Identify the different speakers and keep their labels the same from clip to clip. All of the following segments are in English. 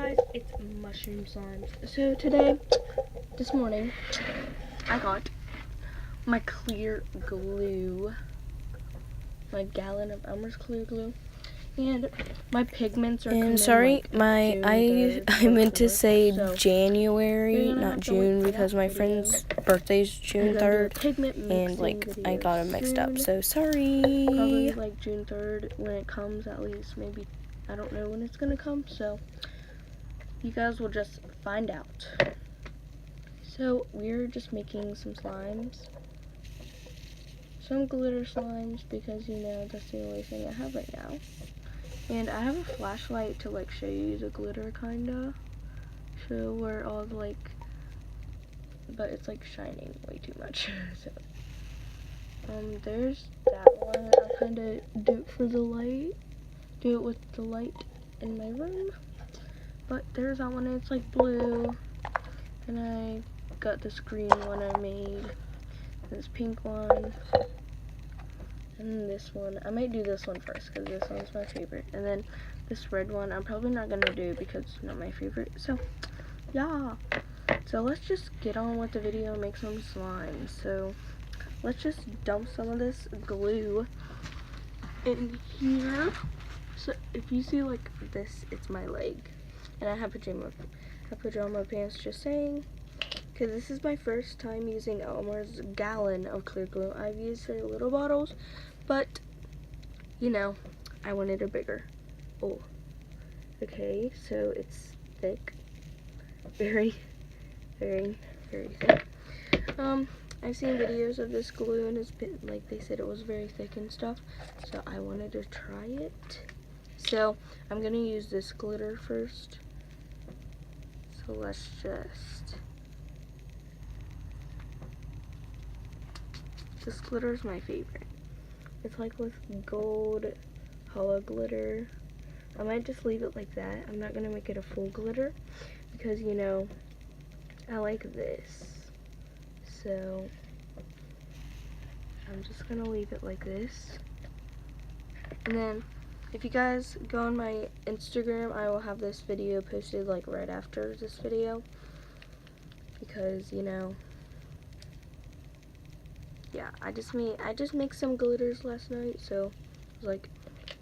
Speaker 1: guys, it's mushroom slimes. So this morning, I got my clear glue, my gallon of Elmer's clear glue, and my pigments are coming.
Speaker 2: And sorry,
Speaker 1: June 3rd,
Speaker 2: I meant to
Speaker 1: 4th,
Speaker 2: say
Speaker 1: so
Speaker 2: January, not June, because my friend's birthday's June 3rd, and I got them mixed up. So sorry.
Speaker 1: Probably like June 3rd when it comes, at least. Maybe, I don't know when it's gonna come, so you guys will just find out. So we're just making some slimes, some glitter slimes, because that's the only thing I have right now. And I have a flashlight to like show you the glitter, kinda show where all the but it's like shining way too much. So there's that one. I'll kind of do it with the light in my room. But there's that one, it's like blue, and I got this green one I made, this pink one, and this one. I might do this one first because this one's my favorite, and then this red one I'm probably not gonna do because it's not my favorite. So yeah, so let's just get on with the video and make some slime. So let's just dump some of this glue in here. So if you see like this, it's my leg, and I have pajama pants, just saying, because this is my first time using Elmer's gallon of clear glue. I've used their little bottles, but I wanted a bigger. Oh, okay, so it's thick, very, very, very thick. I've seen videos of this glue, and it's been like they said it was very thick and stuff, so I wanted to try it. So I'm gonna use this glitter first. So let's just, this glitter is my favorite. It's like with gold hollow glitter. I might just leave it like that. I'm not gonna make it a full glitter because I like this. So I'm just gonna leave it like this. And then if you guys go on my Instagram, I will have this video posted like right after this video, because yeah, I just made some glitters last night, so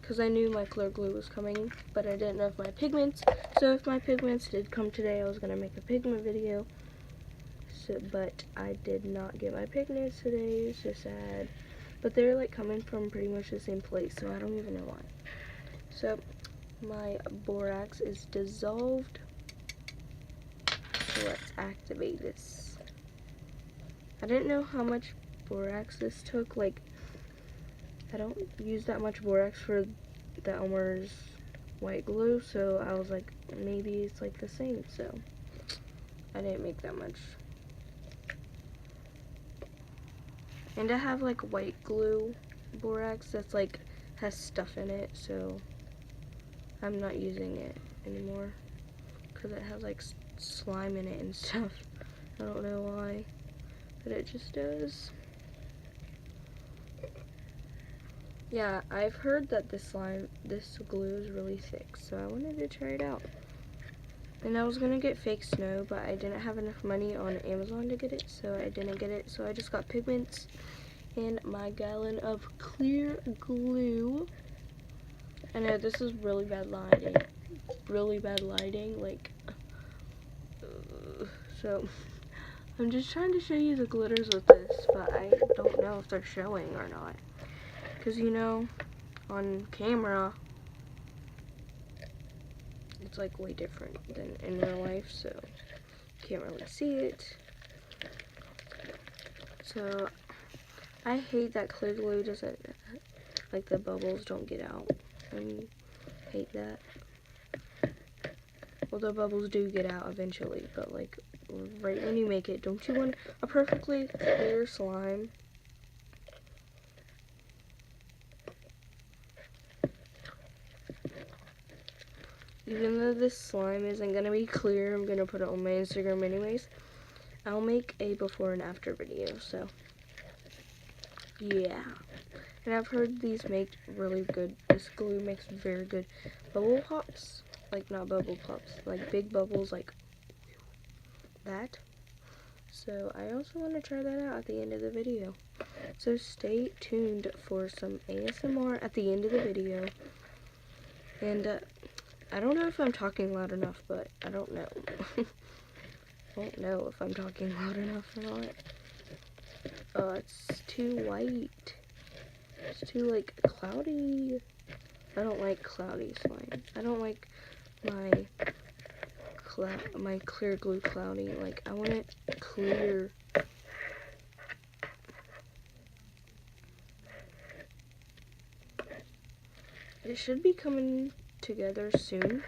Speaker 1: because I knew my clear glue was coming, but I didn't know if my pigments. So if my pigments did come today, I was gonna make a pigment video. So, but I did not get my pigments today. It's so sad. But they're like coming from pretty much the same place, so I don't even know why. So my borax is dissolved. So let's activate this. I didn't know how much borax this took. Like, I don't use that much borax for the Elmer's white glue, so I was like, maybe it's like the same, so I didn't make that much. And I have like white glue borax that's like has stuff in it, so I'm not using it anymore because it has like slime in it and stuff. I don't know why, but it just does. Yeah, I've heard that this glue is really thick, so I wanted to try it out. And I was gonna get fake snow, but I didn't have enough money on Amazon to get it, so I didn't get it. So I just got pigments and my gallon of clear glue. I know this is really bad lighting, like, so I'm just trying to show you the glitters with this, but I don't know if they're showing or not, because on camera it's like way different than in real life, so you can't really see it. So I hate that clear glue doesn't, like, the bubbles don't get out. I hate that. Well, the bubbles do get out eventually, but like right when you make it, don't you want a perfectly clear slime? Even though this slime isn't gonna be clear, I'm gonna put it on my Instagram anyways. I'll make a before and after video, so yeah. And I've heard these make really good, this glue makes very good bubble pops. like not bubble pops, like big bubbles, like that. So I also want to try that out at the end of the video. So stay tuned for some ASMR at the end of the video. And I don't know if I'm talking loud enough, but I don't know. I don't know if I'm talking loud enough or not. It's too white. It's too, like, cloudy. I don't like cloudy slime. I don't like my clear glue cloudy. Like, I want it clear. It should be coming together soon.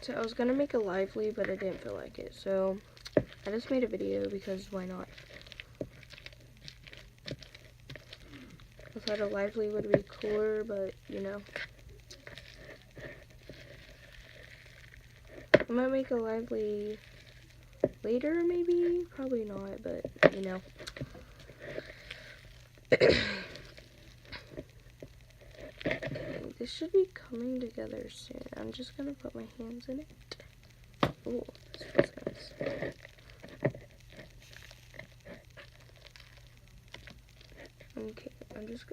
Speaker 1: So I was gonna make a lively, but I didn't feel like it. So I just made a video because why not? I thought a lively would be cooler, but you know. I might make a lively later, maybe? Probably not, but you know. This should be coming together soon. I'm just gonna put my hands in it. Oh, this feels nice. Okay, I'm just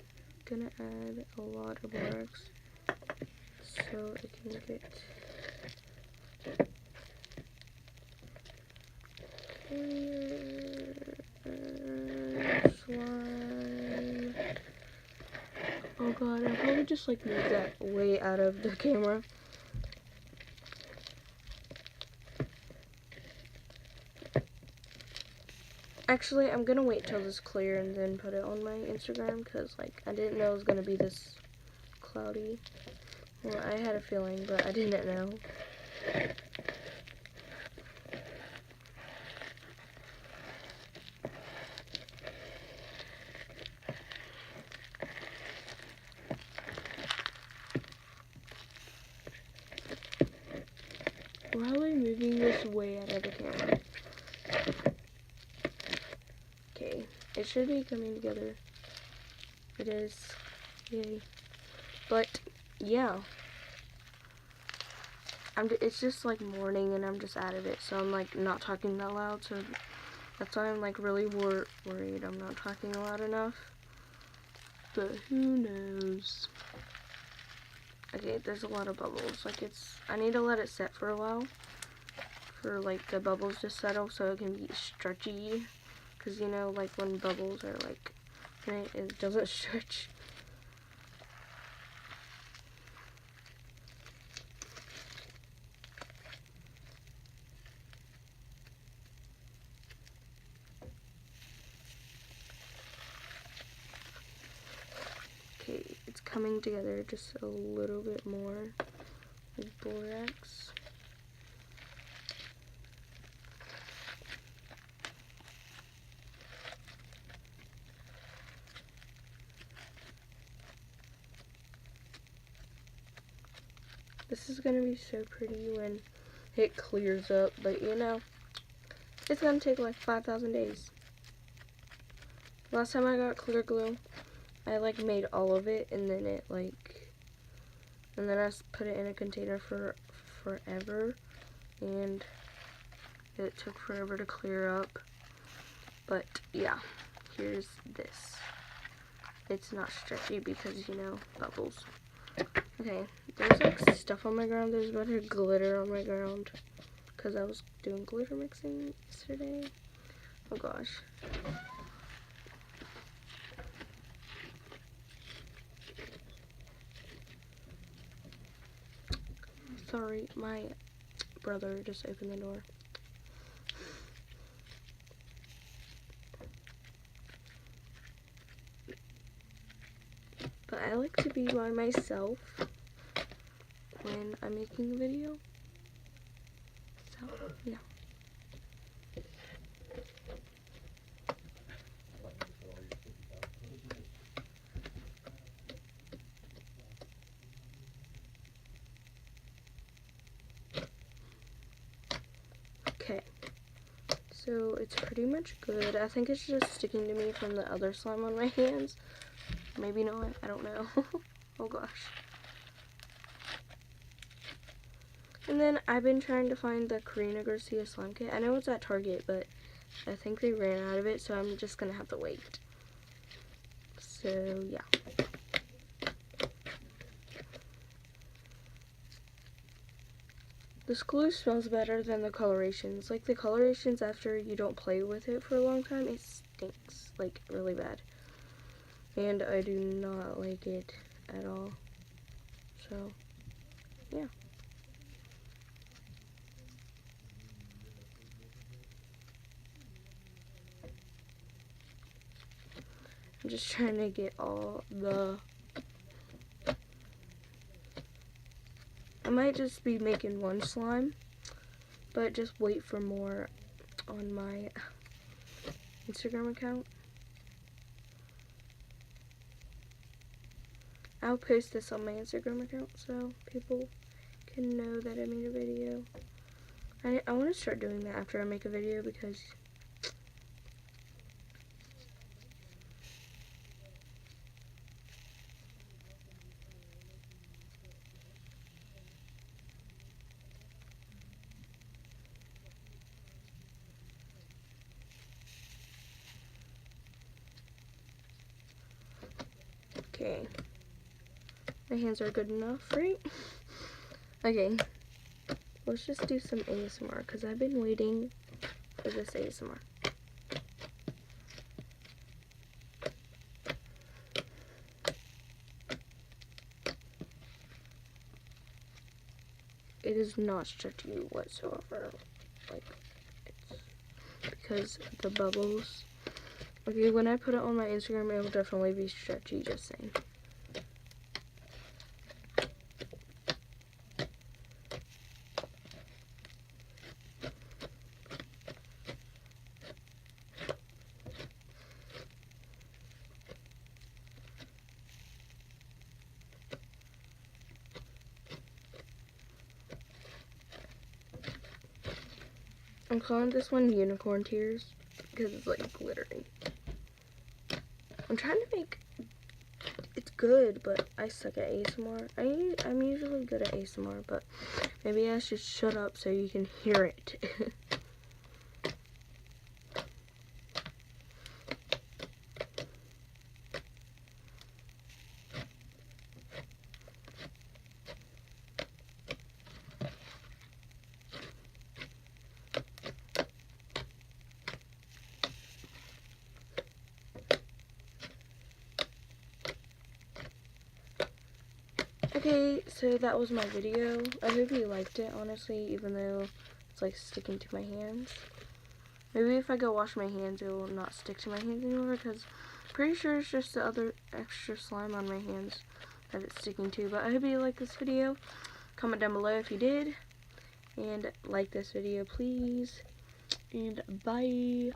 Speaker 1: gonna add a lot of borax so it can get clear slime. Oh god, I probably just like moved that way out of the camera. Actually, I'm gonna wait till this clear and then put it on my Instagram because like I didn't know it was gonna be this cloudy. Well, I had a feeling, but I didn't know. Probably moving this way out of the camera. Okay, it should be coming together. It is. Yay. But, yeah. It's just like morning and I'm just out of it. So I'm like not talking that loud. So that's why I'm like really worried I'm not talking loud enough. But who knows? Okay, there's a lot of bubbles. Like I need to let it set for a while. For like the bubbles to settle so it can be stretchy. Because you know, like when bubbles are like, it doesn't stretch. Okay, it's coming together just a little bit more with borax. This is gonna be so pretty when it clears up, but you know, it's gonna take like 5,000 days. Last time I got clear glue, I like made all of it and then I put it in a container for forever, and it took forever to clear up. But yeah, here's this. It's not stretchy because, you know, bubbles. Okay, there's like stuff on my ground. There's a bunch of glitter on my ground because I was doing glitter mixing yesterday. Oh gosh. Sorry, my brother just opened the door. But I like to be by myself when I'm making a video. So, yeah. Okay. So it's pretty much good. I think it's just sticking to me from the other slime on my hands. Maybe not. I don't know. Oh gosh. And then I've been trying to find the Karina Garcia slime kit. I know it's at Target, but I think they ran out of it, so I'm just gonna have to wait. So yeah. This glue smells better than the colorations. Like the colorations, after you don't play with it for a long time, it stinks, like really bad. And I do not like it at all. So, yeah. I'm just trying to get all the... I might just be making one slime, but just wait for more on my Instagram account. I'll post this on my Instagram account so people can know that I made a video. I want to start doing that after I make a video because okay. My hands are good enough, right? Okay. Let's just do some ASMR because I've been waiting for this ASMR. It is not stretchy whatsoever. Like, it's because the bubbles. Okay, when I put it on my Instagram, it will definitely be stretchy, just saying. I'm calling this one Unicorn Tears because it's like glittery. I'm trying to make, it's good, but I suck at ASMR. I'm usually good at ASMR, but maybe I should shut up so you can hear it. Okay, so that was my video. I hope you liked it, honestly, even though it's like sticking to my hands. Maybe if I go wash my hands, it will not stick to my hands anymore, because I'm pretty sure it's just the other extra slime on my hands that it's sticking to. But I hope you liked this video. Comment down below if you did. And like this video, please. And bye.